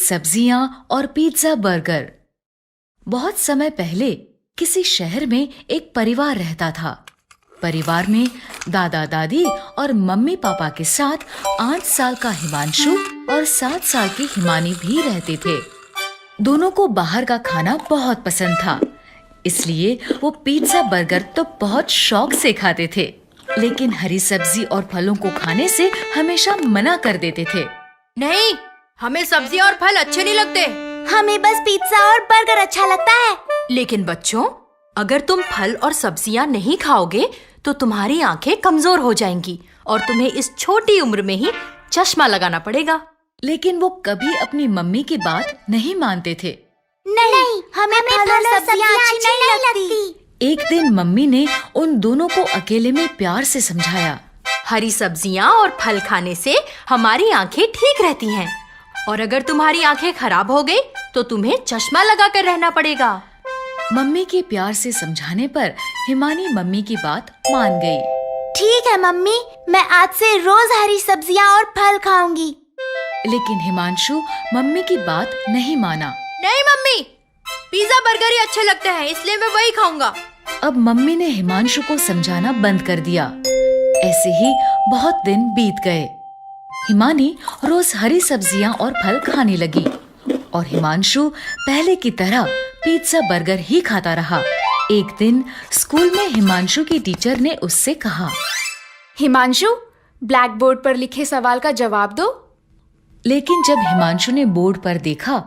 सब्जियां और pizza burger. बहुत समय पहले किसी शहर में एक परिवार रहता था। परिवार में दादा दादी और मम्मी पापा के साथ 8 साल का हिमांशु और 7 साल की हिमानी भी रहते थे। दोनों को बाहर का खाना बहुत पसंद था, इसलिए वो पिज्जा बर्गर तो बहुत शौक से खाते थे, लेकिन हरी सब्जी और फलों को खाने से हमेशा मना कर देते थे। नहीं, हमें सब्जी और फल अच्छे नहीं लगते। हमें बस पिज्जा और बर्गर अच्छा लगता है। लेकिन बच्चों, अगर तुम फल और सब्जियां नहीं खाओगे तो तुम्हारी आंखें कमजोर हो जाएंगी और तुम्हें इस छोटी उम्र में ही चश्मा लगाना पड़ेगा। लेकिन वो कभी अपनी मम्मी की बात नहीं मानते थे। नहीं, हमें फल और सब्जियां अच्छी नहीं लगती। एक दिन मम्मी ने उन दोनों को अकेले में प्यार से समझाया। हरी सब्जियां और फल खाने से हमारी आंखें ठीक रहती हैं, और अगर तुम्हारी आंखें खराब हो गई तो तुम्हें चश्मा लगाकर रहना पड़ेगा। मम्मी के प्यार से समझाने पर हिमानी मम्मी की बात मान गई। ठीक है मम्मी, मैं आज से रोज हरी सब्जियां और फल खाऊंगी। लेकिन हिमांशु मम्मी की बात नहीं माना। नहीं मम्मी, पिज्जा बर्गर ही अच्छे लगते हैं, इसलिए मैं वही खाऊंगा। अब मम्मी ने हिमांशु को समझाना बंद कर दिया। ऐसे ही बहुत दिन बीत गए। हिमानी रोज हरी सब्जियां और फल खाने लगी और हिमांशु पहले की तरह पिज्जा बर्गर ही खाता रहा। एक दिन स्कूल में हिमांशु की टीचर ने उससे कहा, हिमांशु, ब्लैक बोर्ड पर लिखे सवाल का जवाब दो। लेकिन जब हिमांशु ने बोर्ड पर देखा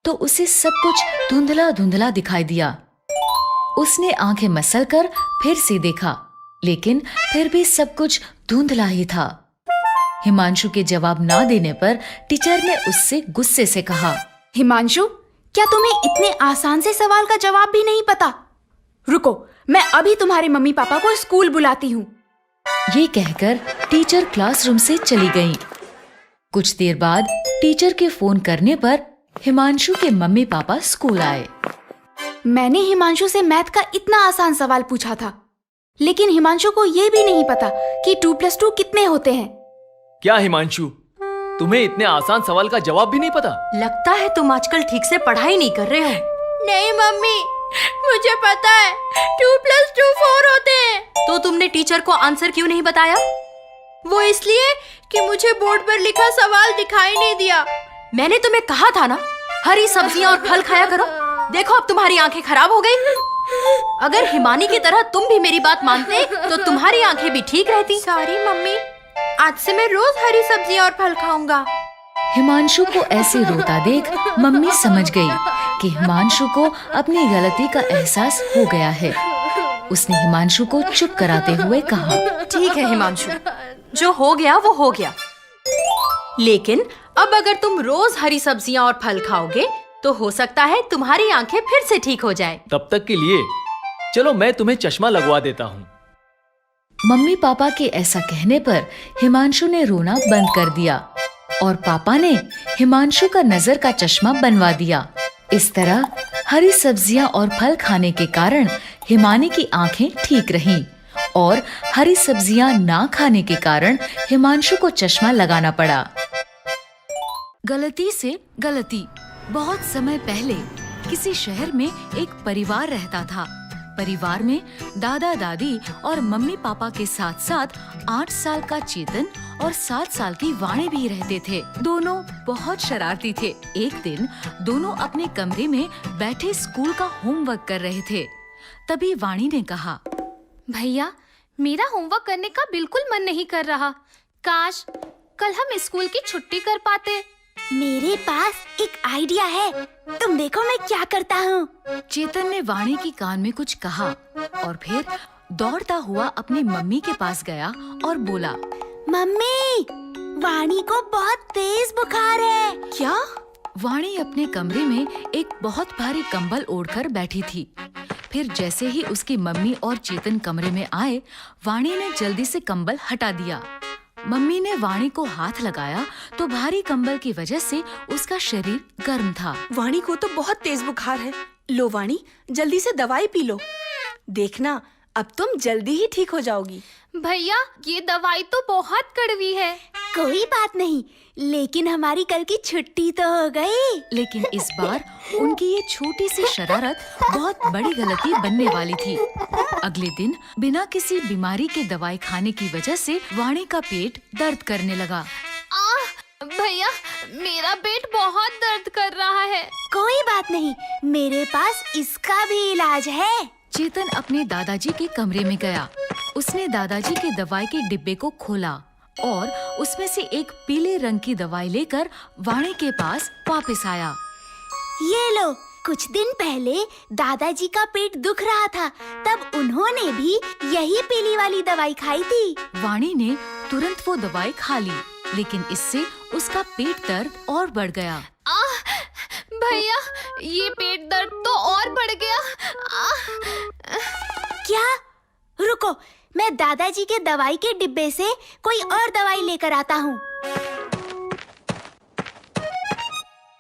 तो उसे सब कुछ धुंधला धुंधला दिखाई दिया। उसने आंखें मसलकर फिर से देखा, लेकिन फिर भी सब कुछ धुंधला ही था। हिमांशु के जवाब ना देने पर टीचर ने उससे गुस्से से कहा, हिमांशु, क्या तुम्हें इतने आसान से सवाल का जवाब भी नहीं पता? रुको, मैं अभी तुम्हारे मम्मी पापा को स्कूल बुलाती हूँ। ये कहकर टीचर क्लासरूम से चली गई। कुछ देर बाद टीचर के फोन करने पर हिमांशु के मम्मी पापा स्कूल आए। मैंने हिमांशु से मैथ का इतना आसान सवाल पूछा था, लेकिन हिमांशु को ये भी नहीं पता कि 2+2 कितने होते हैं। क्या हिमांशु, तुम्हें इतने आसान सवाल का जवाब भी नहीं पता? लगता है तुम आजकल ठीक से पढ़ाई नहीं कर रहे हो। नहीं मम्मी, मुझे पता है 2+2 4 होते हैं। तो तुमने टीचर को आंसर क्यों नहीं बताया? वो इसलिए कि मुझे बोर्ड पर लिखा सवाल दिखाई नहीं दिया। मैंने तुम्हें कहा था ना, हरी सब्जियां और फल खाया करो। देखो, अब तुम्हारी आंखें खराब हो गई। अगर हिमानी की तरह तुम भी मेरी बात मानते तो तुम्हारी आंखें भी ठीक रहती। सॉरी मम्मी, आज से मैं रोज हरी सब्जियां और फल खाऊंगा। हिमांशु को ऐसे रोता देख मम्मी समझ गई कि हिमांशु को अपनी गलती का एहसास हो गया है। उसने हिमांशु को चुप कराते हुए कहा, ठीक है हिमांशु, जो हो गया वो हो गया। लेकिन अब अगर तुम रोज हरी सब्जियां और फल खाओगे तो हो सकता है तुम्हारी आंखें फिर से ठीक हो जाएं। तब तक के लिए चलो मैं तुम्हें चश्मा लगवा देता हूँ। मम्मी पापा के ऐसा कहने पर हिमांशु ने रोना बंद कर दिया और पापा ने हिमांशु का नजर का चश्मा बनवा दिया। इस तरह हरी सब्जियां और फल खाने के कारण हिमानी की आंखें ठीक रहीं और हरी सब्जियां ना खाने के कारण हिमांशु को चश्मा लगाना पड़ा। गलती से गलती। बहुत समय पहले किसी शहर में एक परिवार रहता था। परिवार में दादा दादी और मम्मी पापा के साथ साथ 8 साल का चेतन और 7 साल की वाणी भी रहते थे। दोनों बहुत शरारती थे। एक दिन दोनों अपने कमरे में बैठे स्कूल का होमवर्क कर रहे थे। तभी वाणी ने कहा, भैया, मेरा होमवर्क करने का बिल्कुल मन नहीं कर रहा। काश कल हम स्कूल की छुट्टी कर पाते। मेरे पास एक आइडिया है, तुम देखो मैं क्या करता हूँ। चेतन ने वाणी की कान में कुछ कहा और फिर दौड़ता हुआ अपनी मम्मी के पास गया और बोला, मम्मी, वाणी को बहुत तेज बुखार है। क्या? वाणी अपने कमरे में एक बहुत भारी कंबल ओढ़कर बैठी थी। फिर जैसे ही उसकी मम्मी और चेतन कमरे में आए, वाणी ने जल्दी से कंबल हटा दिया। मम्मी ने वाणी को हाथ लगाया तो भारी कंबल की वजह से उसका शरीर गर्म था। वाणी को तो बहुत तेज बुखार है। लो वाणी, जल्दी से दवाई पी लो। देखना, अब तुम जल्दी ही ठीक हो जाओगी। भैया ये दवाई तो बहुत कड़वी है। कोई बात नहीं, लेकिन हमारी कल की छुट्टी तो हो गई। लेकिन इस बार उनकी ये छोटी सी शरारत बहुत बड़ी गलती बनने वाली थी। अगले दिन बिना किसी बीमारी के दवाई खाने की वजह से वाणी का पेट दर्द करने लगा। भैया मेरा पेट बहुत दर्द कर रहा है। कोई बात नहीं, मेरे पास इसका भी इलाज है। चेतन अपने दादाजी के कमरे में गया। उसने दादाजी के दवाई के डिब्बे को खोला और उसमें से एक पीले रंग की दवाई लेकर वाणी के पास वापस आया। ये लो, कुछ दिन पहले दादाजी का पेट दुख रहा था, तब उन्होंने भी यही पीली वाली दवाई खाई थी। वाणी ने तुरंत वो दवाई खा ली, लेकिन इससे उसका पेट दर्द और बढ़ गया। भैया ये पेट दर्द तो और बढ़ गया। क्या? रुको, मैं दादाजी के दवाई के डिब्बे से कोई और दवाई लेकर आता हूँ।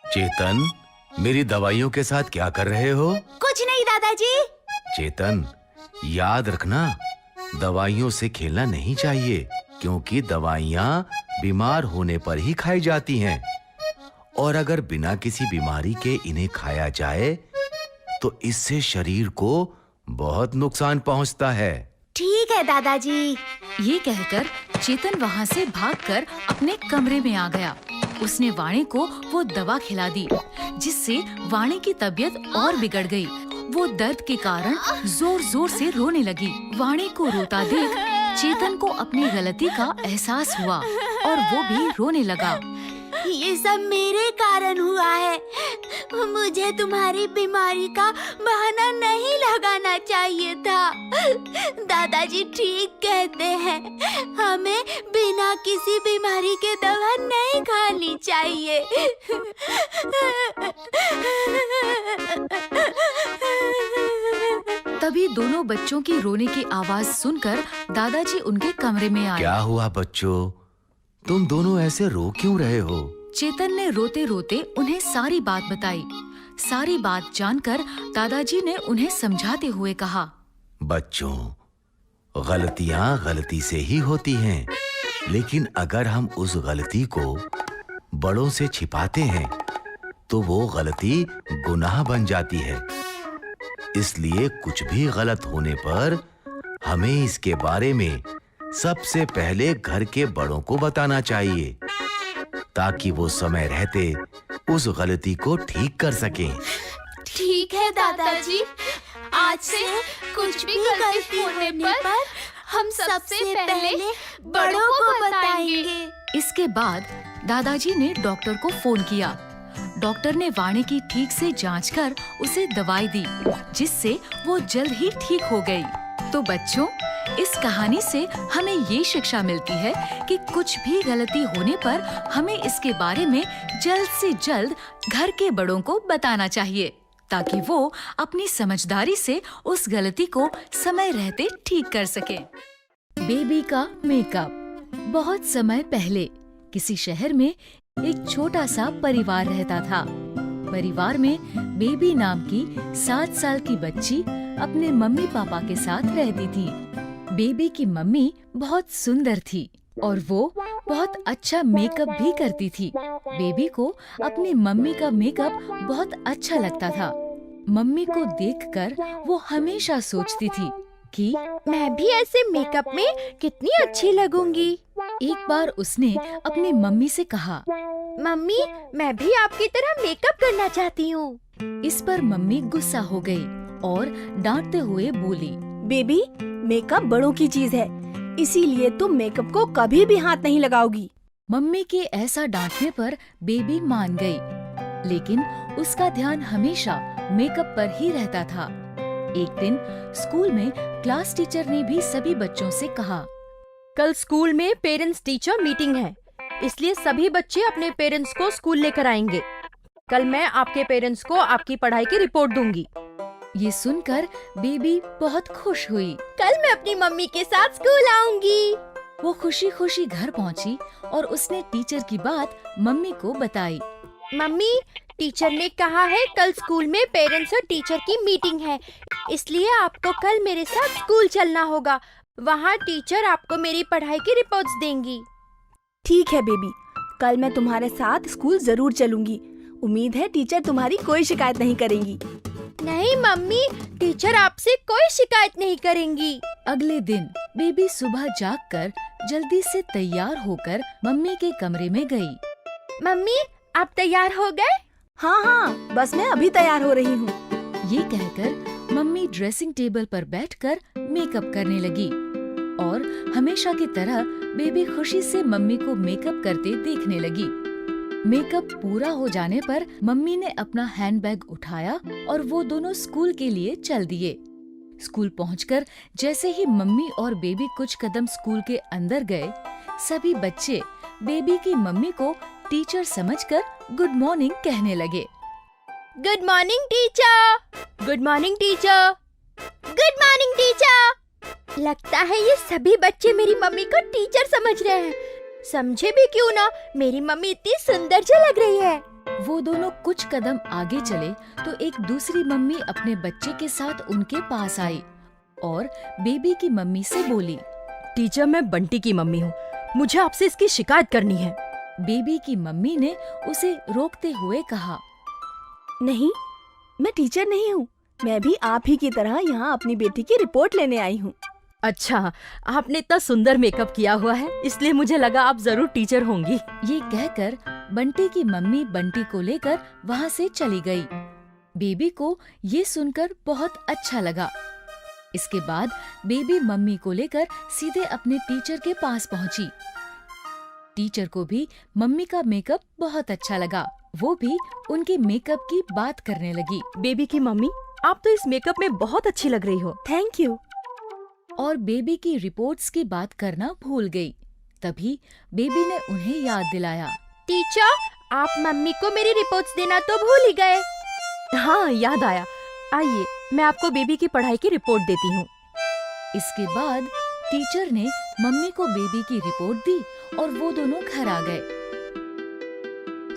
चेतन, मेरी दवाइयों के साथ क्या कर रहे हो? कुछ नहीं दादाजी। चेतन, याद रखना, दवाइयों से खेलना नहीं चाहिए, क्योंकि दवाइयाँ बीमार होने पर ही खाई जाती हैं, और अगर बिना किसी बीमारी के इन्हें खाया जाए तो इससे शरीर को बहुत नुकसान पहुंचता है। ठीक है दादाजी। ये कहकर चेतन वहाँ से भागकर अपने कमरे में आ गया। उसने वाणी को वो दवा खिला दी, जिससे वाणी की तबीयत और बिगड़ गई। वो दर्द के कारण जोर जोर से रोने लगी। वाणी को रोता देख चेतन को अपनी गलती का एहसास हुआ और वो भी रोने लगा। ये सब मेरे कारण हुआ है। मुझे तुम्हारी बीमारी का बहाना नहीं लगाना चाहिए था। दादाजी ठीक कहते हैं, हमें बिना किसी बीमारी के दवा नहीं खानी चाहिए। तभी दोनों बच्चों की रोने की आवाज सुनकर दादाजी उनके कमरे में आए। क्या हुआ बच्चों? तुम दोनों ऐसे रो क्यों रहे हो? चेतन ने रोते रोते उन्हें सारी बात बताई। सारी बात जानकर दादाजी ने उन्हें समझाते हुए कहा, बच्चों, गलतियां गलती से ही होती हैं, लेकिन अगर हम उस गलती को बड़ों से छिपाते हैं तो वो गलती गुनाह बन जाती है। इसलिए कुछ भी गलत होने पर हमें इसके बारे में सबसे पहले घर के बड़ों को बताना चाहिए, ताकि वो समय रहते उस गलती को ठीक कर सकें। ठीक है दादाजी, आज से कुछ भी गलती होने पर हम सबसे पहले बड़ों को बताएंगे। इसके बाद दादाजी ने डॉक्टर को फोन किया। डॉक्टर ने वाणी की ठीक से जांच कर उसे दवाई दी, जिससे वो जल्द ही ठीक हो गई। तो बच्चों, इस कहानी से हमें ये शिक्षा मिलती है कि कुछ भी गलती होने पर हमें इसके बारे में जल्द से जल्द घर के बड़ों को बताना चाहिए, ताकि वो अपनी समझदारी से उस गलती को समय रहते ठीक कर सके। बेबी का मेकअप। बहुत समय पहले किसी शहर में एक छोटा सा परिवार रहता था। परिवार में बेबी नाम की 7 साल की बच्ची अपने मम्मी पापा के साथ रहती थी। बेबी की मम्मी बहुत सुंदर थी और वो बहुत अच्छा मेकअप भी करती थी। बेबी को अपनी मम्मी का मेकअप बहुत अच्छा लगता था। मम्मी को देखकर वो हमेशा सोचती थी कि मैं भी ऐसे मेकअप में कितनी अच्छी लगूंगी। एक बार उसने अपनी मम्मी से कहा, मम्मी, मैं भी आपकी तरह मेकअप करना चाहती हूँ। इस पर मम्मी गुस्सा हो गई और डांटते हुए बोली, बेबी, मेकअप बड़ों की चीज है, इसीलिए तुम मेकअप को कभी भी हाथ नहीं लगाओगी। मम्मी के ऐसा डांटने पर बेबी मान गई, लेकिन उसका ध्यान हमेशा मेकअप पर ही रहता था। एक दिन स्कूल में क्लास टीचर ने भी सभी बच्चों से कहा, कल स्कूल में पेरेंट्स टीचर मीटिंग है, इसलिए सभी बच्चे अपने पेरेंट्स को स्कूल लेकर आएंगे। कल मैं आपके पेरेंट्स को आपकी पढ़ाई की रिपोर्ट दूंगी। ये सुनकर बेबी बहुत खुश हुई। कल मैं अपनी मम्मी के साथ स्कूल आऊंगी। वो खुशी खुशी घर पहुंची और उसने टीचर की बात मम्मी को बताई। मम्मी, टीचर ने कहा है कल स्कूल में पेरेंट्स और टीचर की मीटिंग है, इसलिए आपको कल मेरे साथ स्कूल चलना होगा। वहाँ टीचर आपको मेरी पढ़ाई की रिपोर्ट्स देंगी। ठीक है बेबी, कल मैं तुम्हारे साथ स्कूल जरूर चलूंगी। उम्मीद है टीचर तुम्हारी कोई शिकायत नहीं करेंगी। नहीं मम्मी, टीचर आपसे कोई शिकायत नहीं करेंगी। अगले दिन बेबी सुबह जागकर जल्दी से तैयार होकर मम्मी के कमरे में गई। मम्मी, आप तैयार हो गए? हाँ हाँ, बस मैं अभी तैयार हो रही हूँ। ये कहकर मम्मी ड्रेसिंग टेबल पर बैठकर मेकअप करने लगी और हमेशा की तरह बेबी खुशी से मम्मी को मेकअप करते देखने लगी। मेकअप पूरा हो जाने पर मम्मी ने अपना हैंडबैग उठाया और वो दोनों स्कूल के लिए चल दिए। स्कूल पहुंचकर जैसे ही मम्मी और बेबी कुछ कदम स्कूल के अंदर गए, सभी बच्चे बेबी की मम्मी को टीचर समझकर गुड मॉर्निंग कहने लगे। Good morning teacher. Good morning teacher. Good morning teacher. लगता है ये सभी बच्चे मेरी मम्मी को टीचर समझ रहे हैं। समझे भी क्यों ना, मेरी मम्मी इतनी सुंदर जो लग रही है। वो दोनों कुछ कदम आगे चले तो एक दूसरी मम्मी अपने बच्चे के साथ उनके पास आई और बेबी की मम्मी से बोली, टीचर, मैं बंटी की मम्मी हूँ, मुझे आपसे इसकी शिकायत करनी है। बेबी की मम्मी ने उसे रोकते हुए कहा, नहीं, मैं टीचर नहीं हूँ। मैं भी आप ही की तरह यहाँ अपनी बेटी की रिपोर्ट लेने आई हूँ। अच्छा, आपने इतना सुंदर मेकअप किया हुआ है, इसलिए मुझे लगा आप जरूर टीचर होंगी। ये कहकर बंटी की मम्मी बंटी को लेकर वहाँ से चली गई। बेबी को ये सुनकर बहुत अच्छा लगा। इसके बाद बेबी मम्मी को लेकर सीधे अपने टीचर के पास पहुँची। टीचर को भी मम्मी का मेकअप बहुत अच्छा लगा। वो भी उनके मेकअप की बात करने लगी। बेबी की मम्मी, आप तो इस मेकअप में बहुत अच्छी लग रही हो। Thank you. और बेबी की रिपोर्ट्स की बात करना भूल गई। तभी बेबी ने उन्हें याद दिलाया, टीचर, आप मम्मी को मेरी रिपोर्ट्स देना तो भूल ही गए। हाँ, याद आया। आइए, मैं आपको बेबी की पढ़ाई की रिपोर्ट देती हूँ। इसके बाद टीचर ने मम्मी को बेबी की रिपोर्ट दी और वो दोनों घर आ गए।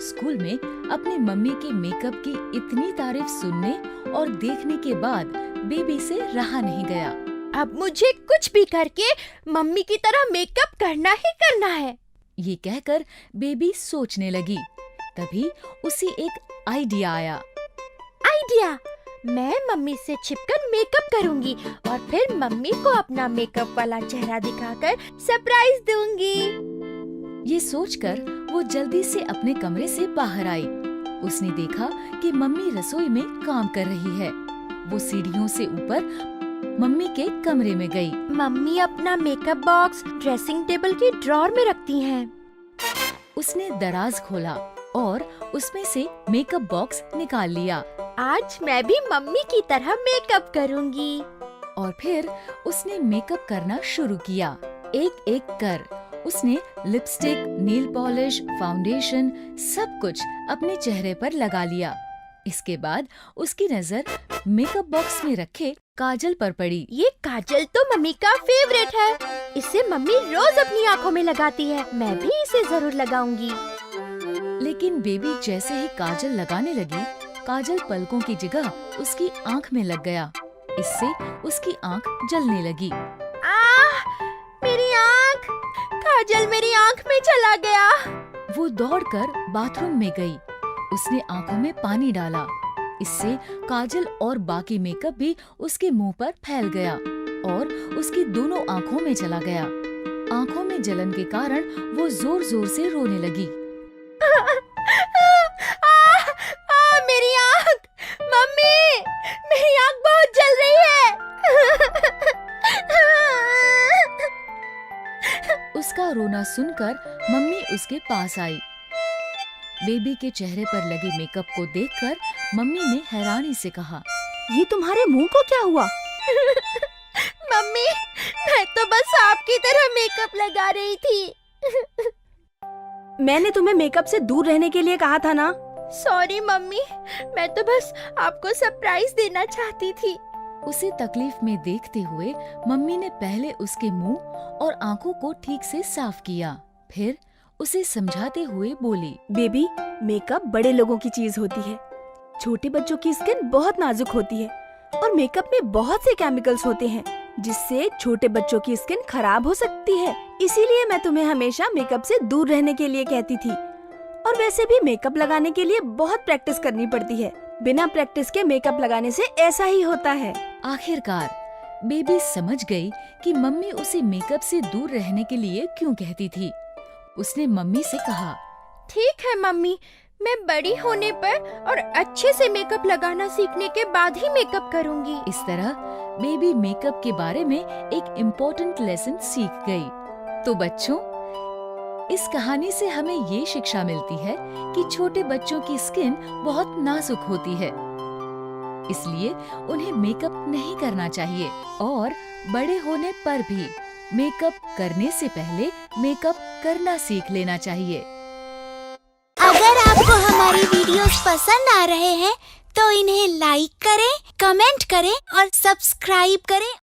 स्कूल में अपनी मम्मी के मेकअप की इतनी तारीफ सुनने और देखने के बाद बेबी से रहा नहीं गया। अब मुझे कुछ भी करके मम्मी की तरह मेकअप करना ही करना है। ये कहकर बेबी सोचने लगी। तभी उसे एक आइडिया आया। आइडिया, मैं मम्मी से छिपकर मेकअप करूंगी और फिर मम्मी को अपना मेकअप वाला चेहरा दिखाकर सरप्राइज दूंगी। ये सोचकर वो जल्दी से अपने कमरे से बाहर आई। उसने देखा कि मम्मी रसोई में काम कर रही है। वो सीढ़ियों से ऊपर मम्मी के कमरे में गई। मम्मी अपना मेकअप बॉक्स ड्रेसिंग टेबल की ड्रॉर में रखती हैं। उसने दराज खोला और उसमें से मेकअप बॉक्स निकाल लिया। आज मैं भी मम्मी की तरह मेकअप करूंगी। और फिर उसने मेकअप करना शुरू किया। एक एक कर उसने लिपस्टिक, नेल पॉलिश, फाउंडेशन सब कुछ अपने चेहरे पर लगा लिया। इसके बाद उसकी नजर मेकअप बॉक्स में रखे काजल पर पड़ी। ये काजल तो मम्मी का फेवरेट है। इसे मम्मी रोज अपनी आँखों में लगाती है। मैं भी इसे जरूर लगाऊंगी। लेकिन बेबी जैसे ही काजल लगाने लगी, काजल पलकों की जगह उसकी आँख में लग गया। इससे उसकी आँख जलने लगी। मेरी आँख! काजल मेरी आँख में चला गया। वो दौड़कर बाथरूम में गई। उसने आँखों में पानी डाला। इससे काजल और बाकी मेकअप भी उसके मुंह पर फैल गया और उसकी दोनों आँखों में चला गया। आँखों में जलन के कारण वो जोर जोर से रोने लगी। मेरी आँख! मम्मी, मेरी आँख बहुत जल रही है। उसका रोना सुनकर मम्मी उसके पास आई। बेबी के चेहरे पर लगे मेकअप को देखकर मम्मी ने हैरानी से कहा, ये तुम्हारे मुंह को क्या हुआ? मम्मी, मैं तो बस आपकी तरह मेकअप लगा रही थी। मैंने तुम्हें मेकअप से दूर रहने के लिए कहा था ना। सॉरी मम्मी, मैं तो बस आपको सरप्राइज देना चाहती थी। उसे तकलीफ में देखते हुए मम्मी ने पहले उसके मुंह और आंखों को ठीक से साफ किया। फिर उसे समझाते हुए बोली, बेबी, मेकअप बड़े लोगों की चीज होती है। छोटे बच्चों की स्किन बहुत नाजुक होती है। और मेकअप में बहुत से केमिकल्स होते हैं जिससे छोटे बच्चों की स्किन खराब हो सकती है। इसीलिए मैं तुम्हें हमेशा मेकअप से दूर रहने के लिए कहती थी। और वैसे भी मेकअप लगाने के लिए बहुत प्रैक्टिस करनी पड़ती है। बिना प्रैक्टिस के मेकअप लगाने से ऐसा ही होता है। आखिरकार बेबी समझ गई कि मम्मी उसे मेकअप से दूर रहने के लिए क्यों कहती थी। उसने मम्मी से कहा, ठीक है मम्मी, मैं बड़ी होने पर और अच्छे से मेकअप लगाना सीखने के बाद ही मेकअप करूंगी। इस तरह बेबी मेकअप के बारे में एक इम्पोर्टेंट लेसन सीख गई। तो बच्चों, इस कहानी से हमें ये शिक्षा मिलती है कि छोटे बच्चों की स्किन बहुत नाजुक होती है, इसलिए उन्हें मेकअप नहीं करना चाहिए और बड़े होने पर भी मेकअप करने से पहले मेकअप करना सीख लेना चाहिए। अगर आपको हमारी वीडियोस पसंद आ रहे हैं तो इन्हें लाइक करें, कमेंट करें और सब्सक्राइब करें